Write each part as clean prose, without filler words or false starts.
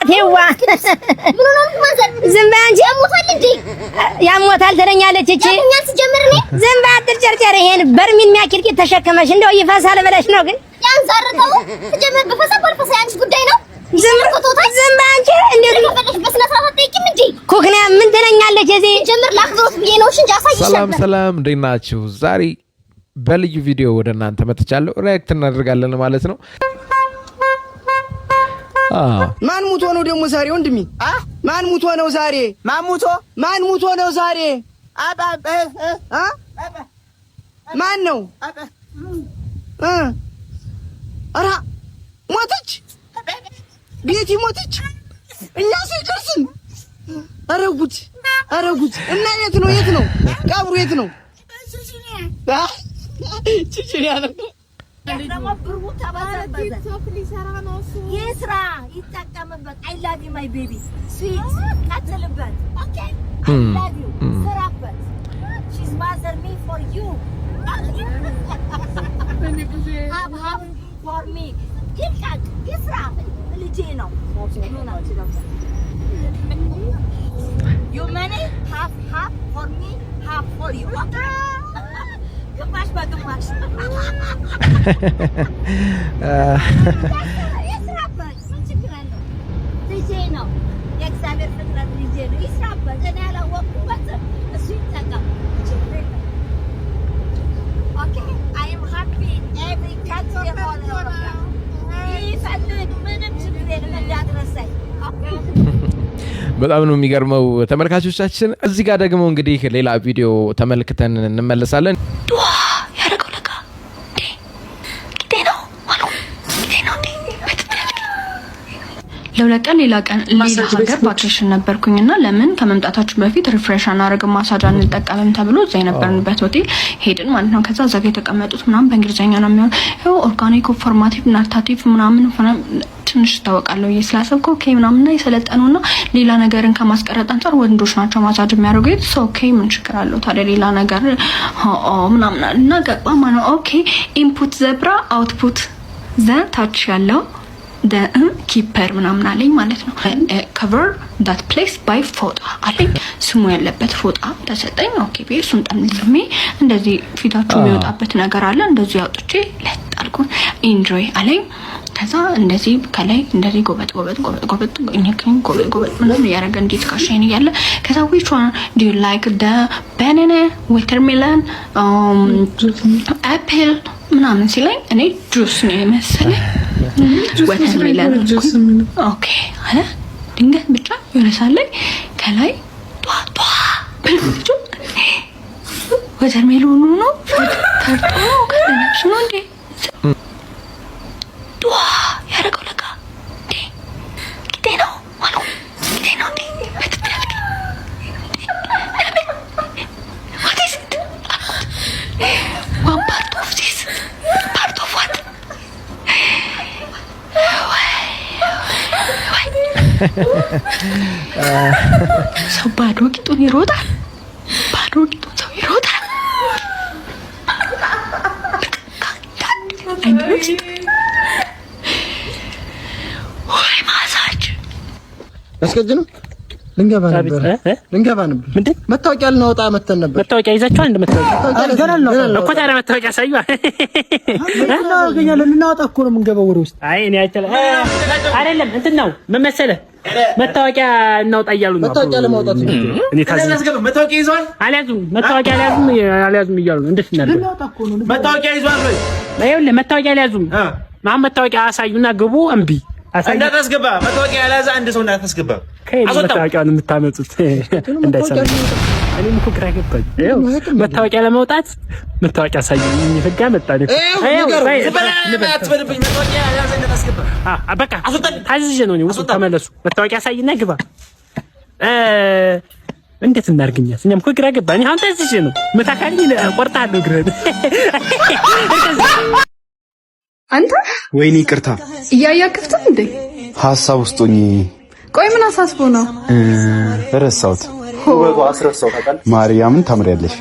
እናቴዋ ዝም በይ አንቺ ያሞታል ትለኛለች እቺ ዝም በይ አትጨርጨሪ ይሄን በርሚል የሚያክል ተሸከመሽ እንደው ይፈሳል ብለሽ ነው ግን ያንዛርተው ተጀመረ በፈሳ በፈሳ ያንቺ ጉዳይ ነው ዝም በይ አንቺ እንዴት ነው በስነ ስርዓት አትጠይቂም እንዴ ኮክና ምን ትለኛለች እዚህ ጀምር ላክብሮት ብዬ ነው እንጂ አሳይሽ ሰላም እንዴት ናችሁ ዛሬ በልዩ ቪዲዮ ወደ እናንተ መጥቻለሁ ሪአክት እናደርጋለን ማለት ነው ማን ሙቶ ነው ደግሞ ዛሬ ወንድሜ ማን ሙቶ ነው ዛሬ ማን ሙቶ ነው ዛሬ ማን ነው አራ ሞተች ቤቲ ሞተች እኛ ሲከርስን አረጉት እና የት ነው ቀብሩ የት ነው ቺቺ ያለው ደግሞ ብሩ ተባዛበዘ ይስራ ይጠቀምበት I love you my baby sweet ቀጥልበት okay I love you ስራበት she's mother me for you have for me ይልቃቅ ይስራ ልጄ ነው you money have for me have for you okay ግማሽ በግማሽ ይስራበት ችግራለሁ ልጄ ነው የእግዚአብሔር ፍጥረት ልጄ ነው ይስራበት እኔ ያላወቅኩበት እሱ ይጠቀም ኦኬ I am happy every country ይፈልግ ምንም ችግር የለም እንዳትረሳኝ በጣም ነው የሚገርመው ተመልካቾቻችን እዚህ ጋር ደግሞ እንግዲህ ሌላ ቪዲዮ ተመልክተን እንመለሳለን ያረጋው ለካ ጊዜ ነው ለሁለት ቀን ሌላ ሀገር ቫኬሽን ነበርኩኝና ለምን ከመምጣታችሁ በፊት ሪፍሬሽ አናረግም ማሳጅ አንጠቀምም ተብሎ እዛ የነበርንበት ሆቴል ሄድን ማለት ነው ከዛ እዛ ጋር የተቀመጡት ምናምን በእንግሊዘኛ ነው የሚሆነው ኦርጋኒክ ፎርማቲቭ ናርታቲቭ ምናምን ትንሽ ታወቃለሁ ይስላሰብኩ ኦኬ ምናምንና የሰለጠኑና ሌላ ነገርን ከማስቀረጥ አንፃር ወንዶች ናቸው ማሳጅ የሚያደርጉት ሶ ኦኬ ምን ችግር አለው ታዲያ ሌላ ነገር ምናምን እና ገባ ማለት ኦኬ ኢንፑት ዘብራ አውትፑት ዘ ታች ያለው ኪፐር ምናምን አለኝ ማለት ነው cover that place by ፎጣ አለኝ ስሙ ያለበት ፎጣ ተሰጠኝ ኦኬ እሱን ጠምጥሜ እንደዚህ ፊታችሁ የሚወጣበት ነገር አለ እንደዚህ አውጥቼ ለጣልኩ ኢንጆይ አለኝ ከዛ እንደዚህ ከላይ እንደዚህ ጎበጥ ምናምን ያረጋ እንዴት ካሽን ይያለ ከዛ which one do you like the banana watermelon apple ምናምን ሲለኝ እኔ ጁስ ነው የመሰለኝ watermelon ኦኬ አለ ድንገት ብቻ ይረሳለኝ ከላይ ጧ watermelon ነው ተርጦ ከነሽ ነው እንዴ ያረጋው ለካ ጊዜ ነው what is it one part of this part of what ሰው ባዶ ቂጡን ይሮጣል ሰው ይሮጣል ወይ ማሳጅ አስከጅኑ ልንገባ ነበር ምንድን መታወቂያ ልናወጣ መተን ነበር መታወቂያ ይዛችሁ አንድ መታወቂያ ገና ነው እኮ ታዲያ መታወቂያ ሳይዋ ልናወጣ እኮ ነው የምንገባው ወደ ውስጥ አይ እኔ አይደለም እንትን ነው ምን መሰለህ መታወቂያ እናውጣ እያሉ ነው መታወቂያ ለማውጣት እኔ ታዝብ መታወቂያ ይዟል አልያዙም መታወቂያ አልያዙም እያሉ ነው እንዴት እናደርግ መታወቂያ ይዟል ወይ ይኸውልህ መታወቂያ አልያዙም ማን መታወቂያ አሳዩና ግቡ እምቢ እንዳታስገባ መታወቂያ ያላዘ አንድ ሰው እንዳታስገባ መታወቂያውን የምታመጡት እንዳይሰማ እኔም እኮ ግራ ገባኝ መታወቂያ ለማውጣት መታወቂያ አሳዩኝ ህግ አመጣኝ አትበልብኝ መታወቂያ ያላዘ እንዳታስገባ በቃ ታዝዤ ነው እኔ ውስጥ ተመለሱ መታወቂያ አሳይና ግባ እንዴት እናርግኛስ እኛም እኮ ግራ ገባኝ አሁን ታዝዤ ነው መታካኝ ቆርጣለሁ ግረን አንተ ወይኔ ይቅርታ እያያክፍተህ እንዴ ሐሳብ ውስጥ ሆኜ ቆይ ምን አሳስቦ ነው ረሳሁት ውበቱ አስረሳው ታውቃለህ ማርያምን ታምሪያለሽ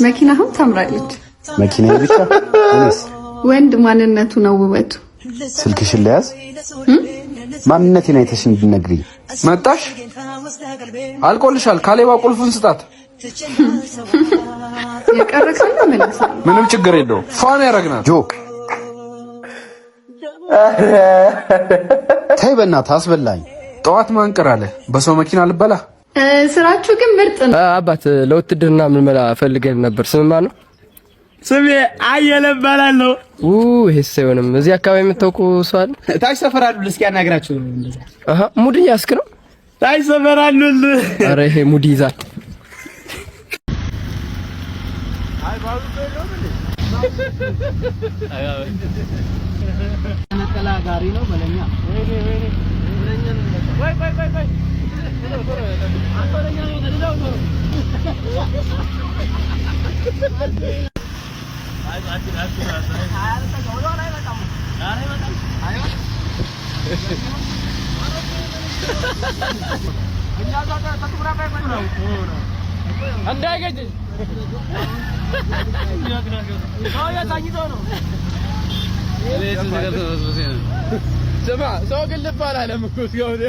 መኪናህም ታምራለች መኪናዬ ብቻ እኔስ ወንድ ማንነቱ ነው ውበቱ ስልክሽን ለያዝ ማንነቴን አይተሽ እንድትነግሪኝ። መጣሽ? አልቆልሻል። ካሌባ ቁልፉን ስጣት። የቀረከኝ መልሳ ምንም ችግር የለውም። ፋን ያረግናል። ጆ ተይ በእናትህ አስበላኝ። ጠዋት ማንቀር አለ በሰው መኪና ልበላ። ስራችሁ ግን ምርጥ ነው። አባት ለውትድርና ምልመላ ፈልገን ነበር። ስምማ ነው? ስሜ አየለ እባላለሁ። ይሄስ አይሆንም። እዚህ አካባቢ የምታውቁ ሰው አለ? ታች ሰፈር አሉ። እስኪ ያናግራችሁ። አሃ ሙድ እያስክ ነው? ታች ሰፈር አሉ። ኧረ ይሄ ሙድ ይዛል። ሰው ግን ልብ አላለም እኮ እስካሁን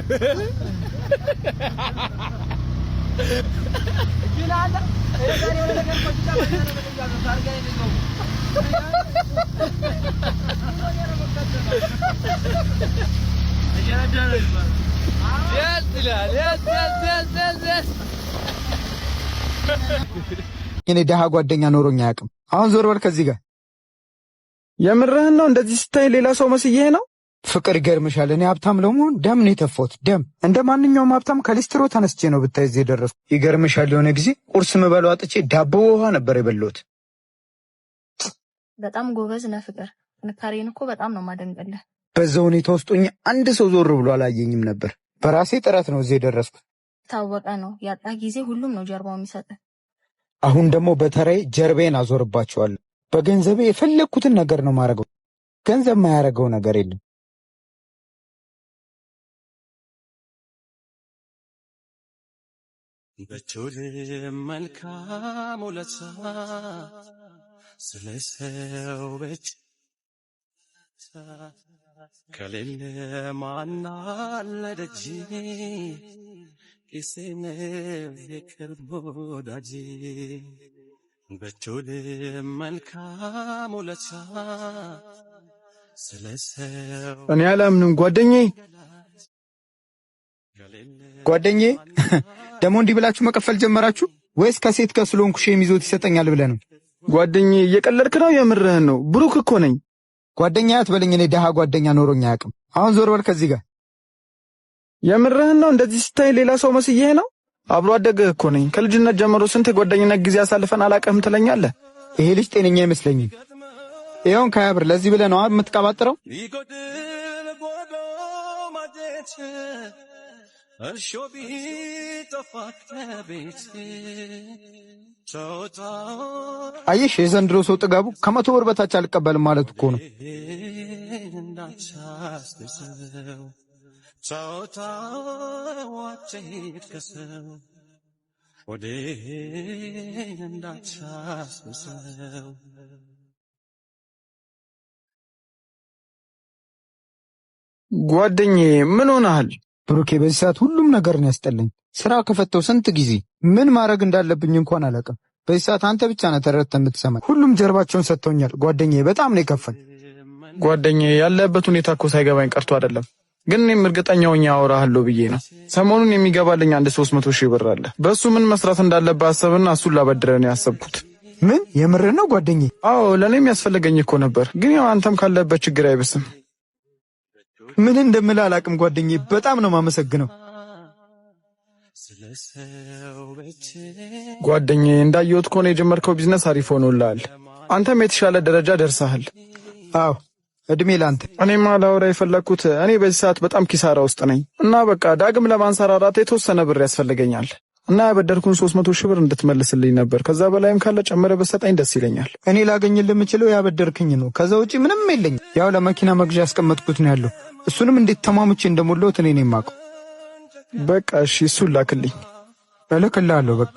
እኔ ደሃ ጓደኛ ኖሮኝ አያውቅም። አሁን ዞር በል ከዚህ ጋር። የምርህን ነው? እንደዚህ ስታይ ሌላ ሰው መስዬህ ነው? ፍቅር ይገርምሻል። እኔ ሀብታም ለመሆን ደም ነው የተፋሁት። ደም እንደ ማንኛውም ሀብታም ከሊስትሮ ተነስቼ ነው ብታይ እዚህ የደረስኩ። ይገርምሻል፣ የሆነ ጊዜ ቁርስ ምበላው አጥቼ ዳቦ ውሃ ነበር የበላሁት። በጣም ጎበዝ ነህ ፍቅር። ጥንካሬን እኮ በጣም ነው ማደንቀልህ። በዛ ሁኔታ ውስጥ ሆኜ አንድ ሰው ዞር ብሎ አላየኝም ነበር። በራሴ ጥረት ነው እዚህ የደረስኩት። ታወቀ ነው ያጣ ጊዜ ሁሉም ነው ጀርባው የሚሰጥ። አሁን ደግሞ በተራይ ጀርቤን አዞርባቸዋለሁ። በገንዘቤ የፈለግኩትን ነገር ነው ማረገው። ገንዘብ ማያረገው ነገር የለም። በቹል መልካም ውለታ ስለሰው በች ከሌለ ማናለደጂ ኪሴነ የቅርብ ወዳጅ በቹል መልካም ውለታ ስለሰው እኔ አላምንም ጓደኛዬ ደግሞ እንዲህ ብላችሁ መቀፈል ጀመራችሁ ወይስ ከሴት ጋር ስለሆንኩ ሼም ይዞት ይሰጠኛል ብለህ ነው? ጓደኛዬ እየቀለድክ ነው? የምርህን ነው? ብሩክ እኮ ነኝ። ጓደኛ አትበለኝ። እኔ ደሃ ጓደኛ ኖሮኝ አያውቅም። አሁን ዞር በል ከዚህ ጋር። የምርህን ነው? እንደዚህ ስታይ ሌላ ሰው መስዬህ ነው? አብሮ አደግህ እኮ ነኝ። ከልጅነት ጀምሮ ስንት የጓደኝነት ጊዜ አሳልፈን አላውቅህም ትለኛለህ? ይሄ ልጅ ጤነኛ አይመስለኝም። ይኸውን ከያብር ለዚህ ብለህ ነው የምትቀባጥረው? እርሾ ቢጠፋ ከቤት አየሽ፣ የዘንድሮ ሰው ጥጋቡ ከ100 ብር በታች አልቀበልም ማለት እኮ ነው። ጓደኛዬ ምን ሆነሃል? ብሩኬ በዚህ ሰዓት ሁሉም ነገር ነው ያስጠላኝ። ስራ ከፈተው ስንት ጊዜ ምን ማድረግ እንዳለብኝ እንኳን አላውቅም። በዚህ ሰዓት አንተ ብቻ ነህ ተረድተህ የምትሰማኝ። ሁሉም ጀርባቸውን ሰጥተውኛል። ጓደኛዬ በጣም ነው የከፋኝ። ጓደኛዬ ያለበት ሁኔታ እኮ ሳይገባኝ ቀርቶ አይደለም፣ ግን እኔም እርግጠኛ ሆኜ አወራሃለሁ ብዬ ነው። ሰሞኑን የሚገባልኝ 300 ሺህ ብር አለ። በእሱ ምን መስራት እንዳለብህ አሰብና እሱን ላበድረህ ነው ያሰብኩት። ምን የምርህ ነው ጓደኛዬ? አዎ ለእኔም ያስፈልገኝ እኮ ነበር፣ ግን ያው አንተም ካለበት ችግር አይብስም። ምን እንደምልህ አላውቅም ጓደኛዬ፣ በጣም ነው የማመሰግነው። ጓደኛዬ እንዳየሁት ከሆነ የጀመርከው ቢዝነስ አሪፍ ሆኖልሃል። አንተም የተሻለ ደረጃ ደርሰሃል። አዎ እድሜ ላንተ። እኔማ ላወራ የፈለግኩት እኔ በዚህ ሰዓት በጣም ኪሳራ ውስጥ ነኝ እና በቃ ዳግም ለማንሰራራት የተወሰነ ብር ያስፈልገኛል እና ያበደርኩን 300 ሺህ ብር እንድትመልስልኝ ነበር። ከዛ በላይም ካለ ጨምረ በሰጠኝ ደስ ይለኛል። እኔ ላገኝልህ የምችለው ያበደርክኝ ነው። ከዛ ውጪ ምንም የለኝም። ያው ለመኪና መግዣ ያስቀመጥኩት ነው ያለው። እሱንም እንዴት ተማምቼ እንደሞላሁት እኔ ነኝ የማውቀው። በቃ እሺ፣ እሱን ላክልኝ። እልክልሃለሁ በቃ